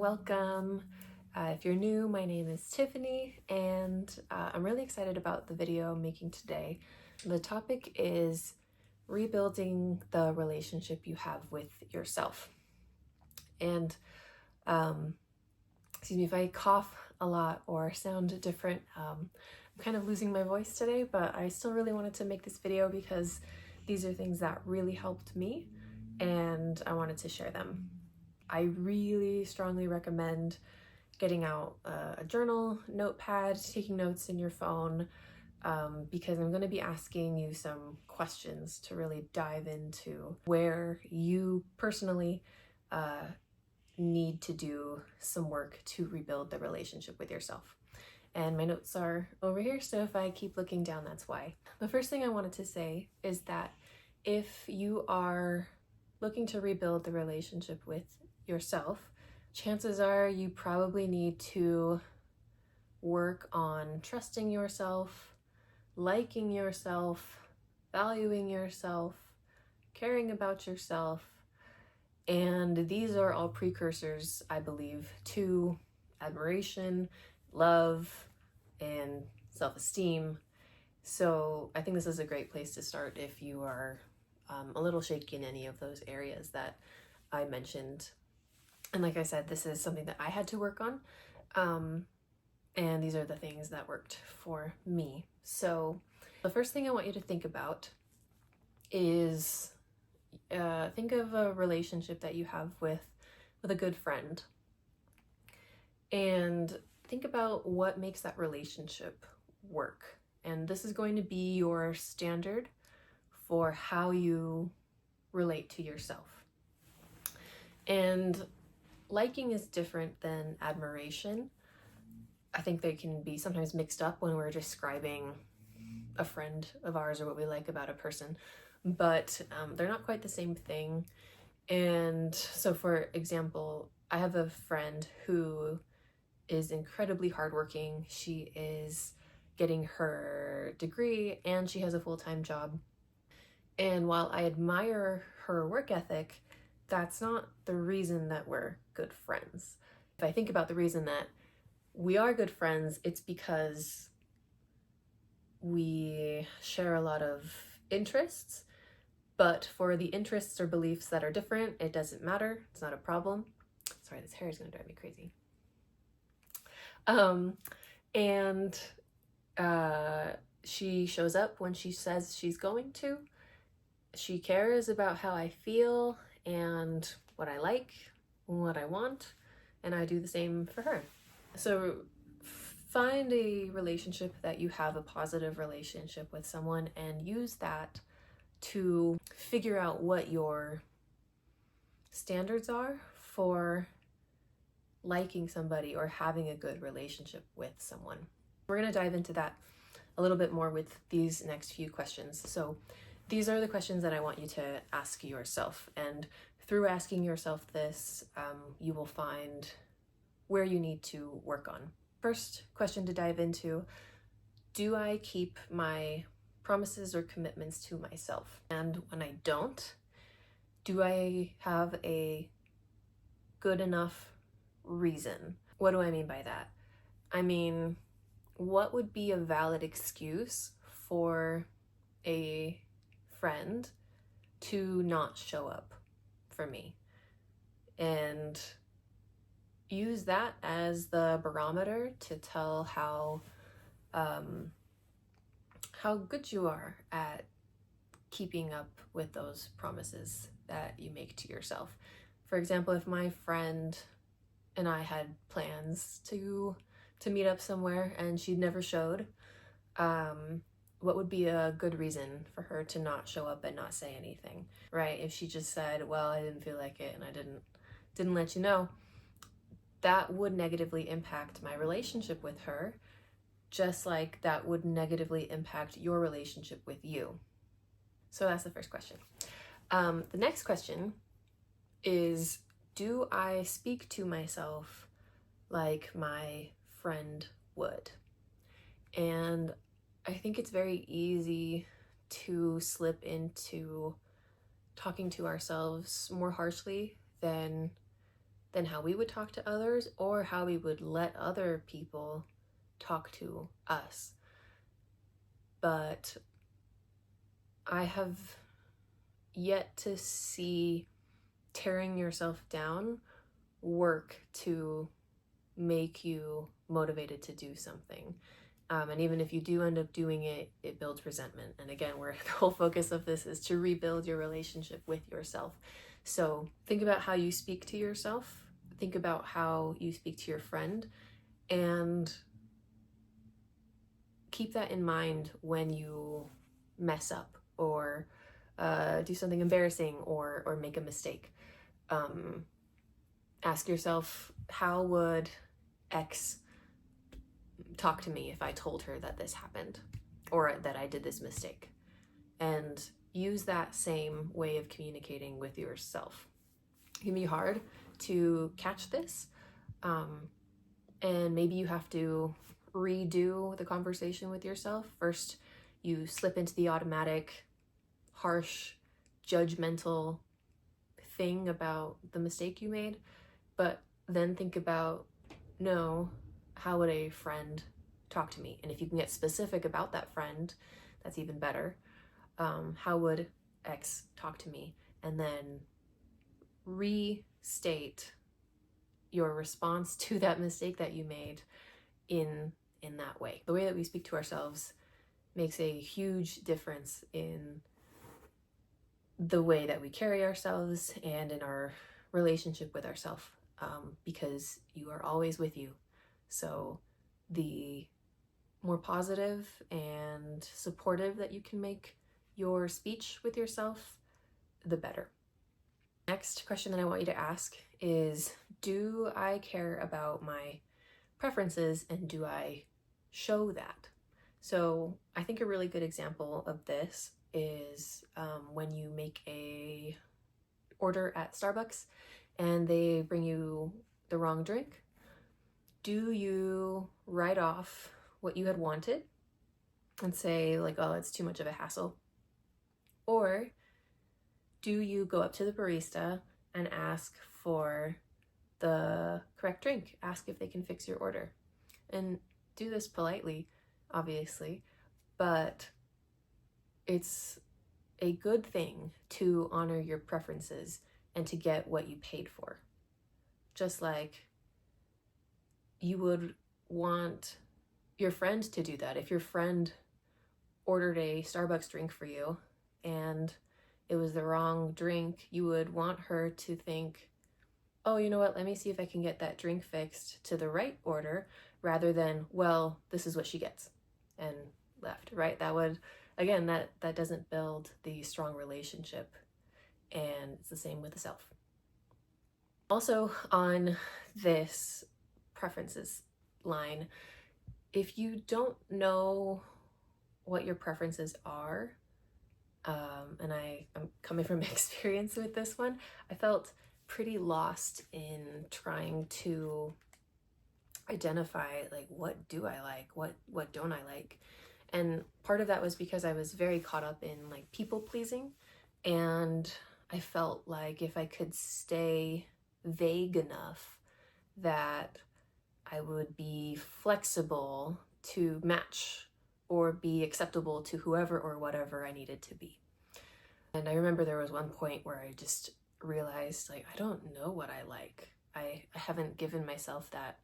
welcome. If you're new, my name is Tiffany, and I'm really excited about the video I'm making today. The topic is rebuilding the relationship you have with yourself. And excuse me if I cough a lot or sound different. I'm kind of losing my voice today, but I still really wanted to make this video because these are things that really helped me and I wanted to share them. I really strongly recommend getting out a journal, notepad, taking notes in your phone, because I'm going to be asking you some questions to really dive into where you personally need to do some work to rebuild the relationship with yourself. And my notes are over here, so if I keep looking down, that's why. The first thing I wanted to say is that if you are looking to rebuild the relationship with yourself, chances are you probably need to work on trusting yourself, liking yourself, valuing yourself, caring about yourself. And these are all precursors, I believe, to admiration, love, and self-esteem. So I think this is a great place to start if you are a little shaky in any of those areas that I mentioned. And like I said, this is something that I had to work on. And these are the things that worked for me. So the first thing I want you to think about is think of a relationship that you have with a good friend. And think about what makes that relationship work. And this is going to be your standard for how you relate to yourself. And liking is different than admiration. I think they can be sometimes mixed up when we're describing a friend of ours or what we like about a person, but they're not quite the same thing. And so, for example, I have a friend who is incredibly hardworking. She is getting her degree and she has a full-time job. And while I admire her work ethic, that's not the reason that we're good friends. If I think about the reason that we are good friends, it's because we share a lot of interests, but for the interests or beliefs that are different, it doesn't matter. It's not a problem. Sorry, this hair is gonna drive me crazy. She shows up when she says she's going to. She cares about how I feel and what I like, what I want, and I do the same for her. So find a relationship that you have a positive relationship with someone and use that to figure out what your standards are for liking somebody or having a good relationship with someone. We're going to dive into that a little bit more with these next few questions. So these are the questions that I want you to ask yourself, and through asking yourself this, you will find where you need to work on. First question to dive into: do I keep my promises or commitments to myself? And when I don't, do I have a good enough reason? What do I mean by that? I mean, what would be a valid excuse for a friend to not show up for me? And use that as the barometer to tell how good you are at keeping up with those promises that you make to yourself. For example, if my friend and I had plans to meet up somewhere and she never showed, what would be a good reason for her to not show up and not say anything, right? If she just said, well, I didn't feel like it and I didn't let you know, that would negatively impact my relationship with her, just like that would negatively impact your relationship with you. So that's the first question. The next question is, do I speak to myself like my friend would? And I think it's very easy to slip into talking to ourselves more harshly than than how we would talk to others or how we would let other people talk to us. But I have yet to see tearing yourself down work to make you motivated to do something. And even if you do end up doing it, it builds resentment. And again, where the whole focus of this is to rebuild your relationship with yourself. So think about how you speak to yourself. Think about how you speak to your friend, and keep that in mind when you mess up or do something embarrassing or make a mistake. Ask yourself, how would X talk to me if I told her that this happened or that I did this mistake? And use that same way of communicating with yourself. It can be hard to catch this, and maybe you have to redo the conversation with yourself. First, you slip into the automatic, harsh, judgmental thing about the mistake you made, but then think about, no, how would a friend talk to me? And if you can get specific about that friend, that's even better. How would X talk to me? And then restate your response to that mistake that you made in that way. The way that we speak to ourselves makes a huge difference in the way that we carry ourselves and in our relationship with ourselves, because you are always with you. So the more positive and supportive that you can make your speech with yourself, the better. Next question that I want you to ask is, do I care about my preferences and do I show that? So I think a really good example of this is when you make a order at Starbucks and they bring you the wrong drink. Do you write off what you had wanted and say like, oh, it's too much of a hassle? Or do you go up to the barista and ask for the correct drink? Ask if they can fix your order. And do this politely, obviously, but it's a good thing to honor your preferences and to get what you paid for. Just like you would want your friend to do that. If your friend ordered a Starbucks drink for you and it was the wrong drink, you would want her to think, oh, you know what, let me see if I can get that drink fixed to the right order, rather than, well, this is what she gets, and left, right? That would, again, that doesn't build the strong relationship, and it's the same with the self. Also, on this preferences line, if you don't know what your preferences are, and I'm coming from experience with this one, I felt pretty lost in trying to identify like, what do I like, what don't I like? And part of that was because I was very caught up in like people pleasing, and I felt like if I could stay vague enough that I would be flexible to match or be acceptable to whoever or whatever I needed to be. And I remember there was one point where I just realized, like, I don't know what I like. I haven't given myself that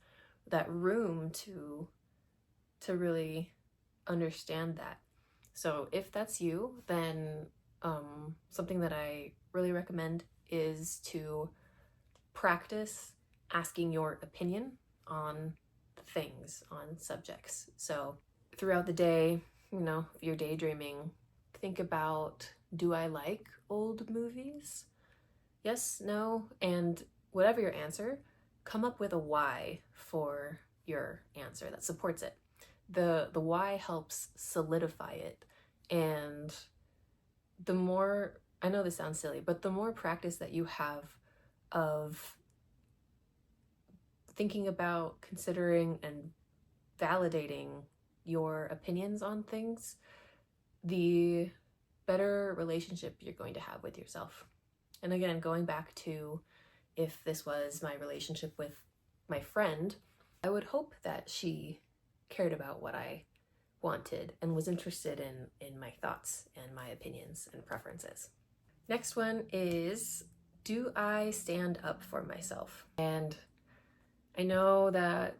room to really understand that. So if that's you, then something that I really recommend is to practice asking your opinion on things, on subjects. So throughout the day, you know, if you're daydreaming, think about, do I like old movies? Yes, no, and whatever your answer, come up with a why for your answer that supports it. The why helps solidify it, and the more, I know this sounds silly, but the more practice that you have of thinking about, considering, and validating your opinions on things, the better relationship you're going to have with yourself. And again, going back to if this was my relationship with my friend, I would hope that she cared about what I wanted and was interested in my thoughts and my opinions and preferences. Next one is, do I stand up for myself? And I know that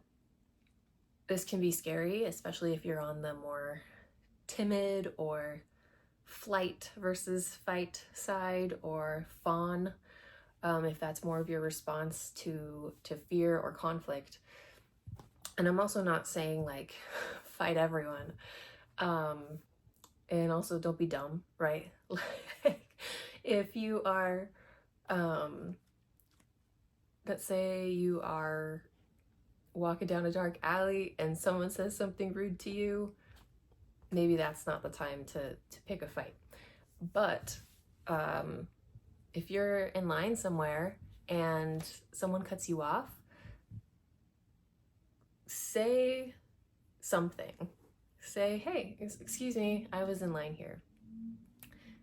this can be scary, especially if you're on the more timid or flight versus fight side, or fawn, if that's more of your response to fear or conflict. And I'm also not saying like fight everyone, and also don't be dumb, right? Like, if you are, let's say you are walking down a dark alley and someone says something rude to you, maybe that's not the time to pick a fight. But if you're in line somewhere and someone cuts you off, say something. Say, hey, excuse me, I was in line here.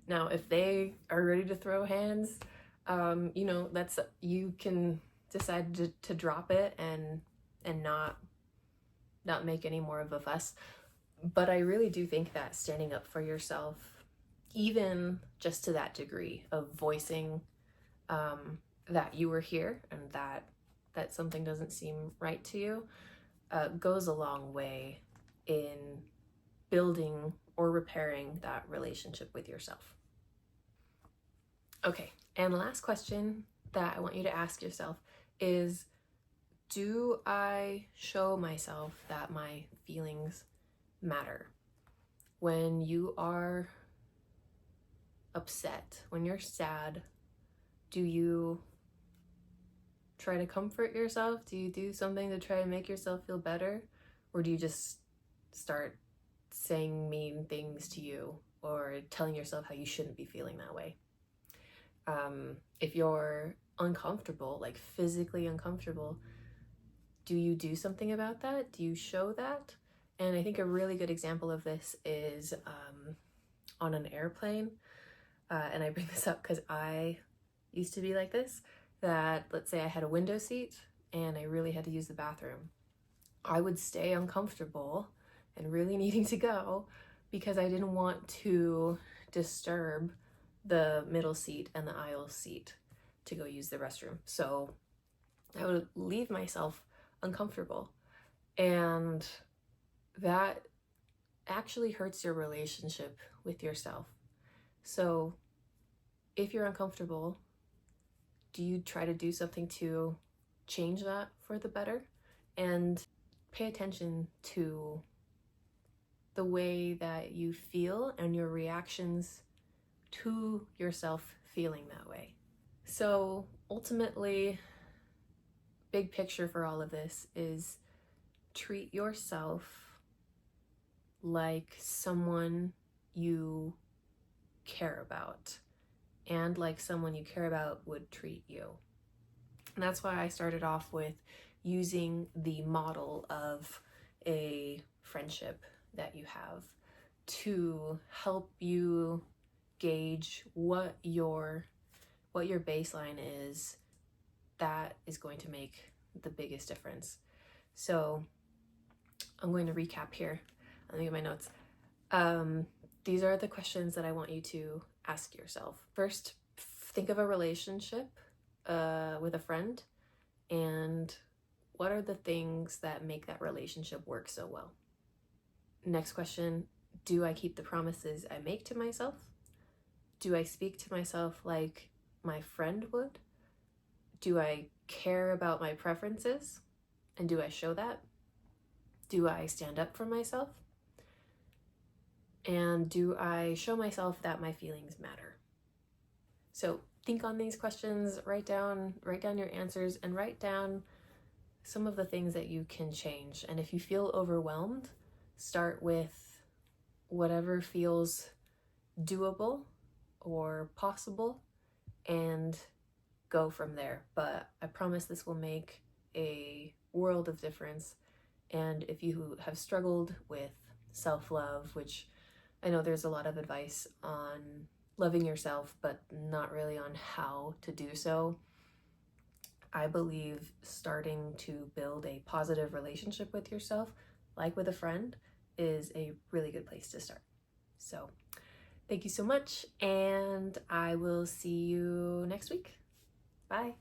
Now, if they are ready to throw hands, you know, that's, you can decide to drop it and not make any more of a fuss. But I really do think that standing up for yourself, even just to that degree of voicing that you were here and that something doesn't seem right to you, goes a long way in building or repairing that relationship with yourself. Okay, and the last question that I want you to ask yourself is, do I show myself that my feelings matter? When you are upset, when you're sad, do you try to comfort yourself? Do you do something to try to make yourself feel better? Or do you just start saying mean things to you or telling yourself how you shouldn't be feeling that way? If you're uncomfortable, like physically uncomfortable, do you do something about that? Do you show that? And I think a really good example of this is on an airplane. And I bring this up because I used to be like this, that let's say I had a window seat and I really had to use the bathroom. I would stay uncomfortable and really needing to go because I didn't want to disturb the middle seat and the aisle seat to go use the restroom. So I would leave myself uncomfortable, and that actually hurts your relationship with yourself. So if you're uncomfortable, do you try to do something to change that for the better? And pay attention to the way that you feel and your reactions to yourself feeling that way. So ultimately, big picture for all of this is treat yourself like someone you care about and like someone you care about would treat you. And that's why I started off with using the model of a friendship that you have to help you gauge what your baseline is that is going to make the biggest difference. So I'm going to recap here. Let me get my notes. These are the questions that I want you to ask yourself. First, think of a relationship with a friend, and what are the things that make that relationship work so well? Next question, do I keep the promises I make to myself? Do I speak to myself like my friend would? Do I care about my preferences? And do I show that? Do I stand up for myself? And do I show myself that my feelings matter? So think on these questions, write down your answers, and write down some of the things that you can change. And if you feel overwhelmed, start with whatever feels doable or possible and go from there. But I promise this will make a world of difference. And if you have struggled with self-love, which I know there's a lot of advice on loving yourself, but not really on how to do so, I believe starting to build a positive relationship with yourself, like with a friend, is a really good place to start. So thank you so much, and I will see you next week. Bye.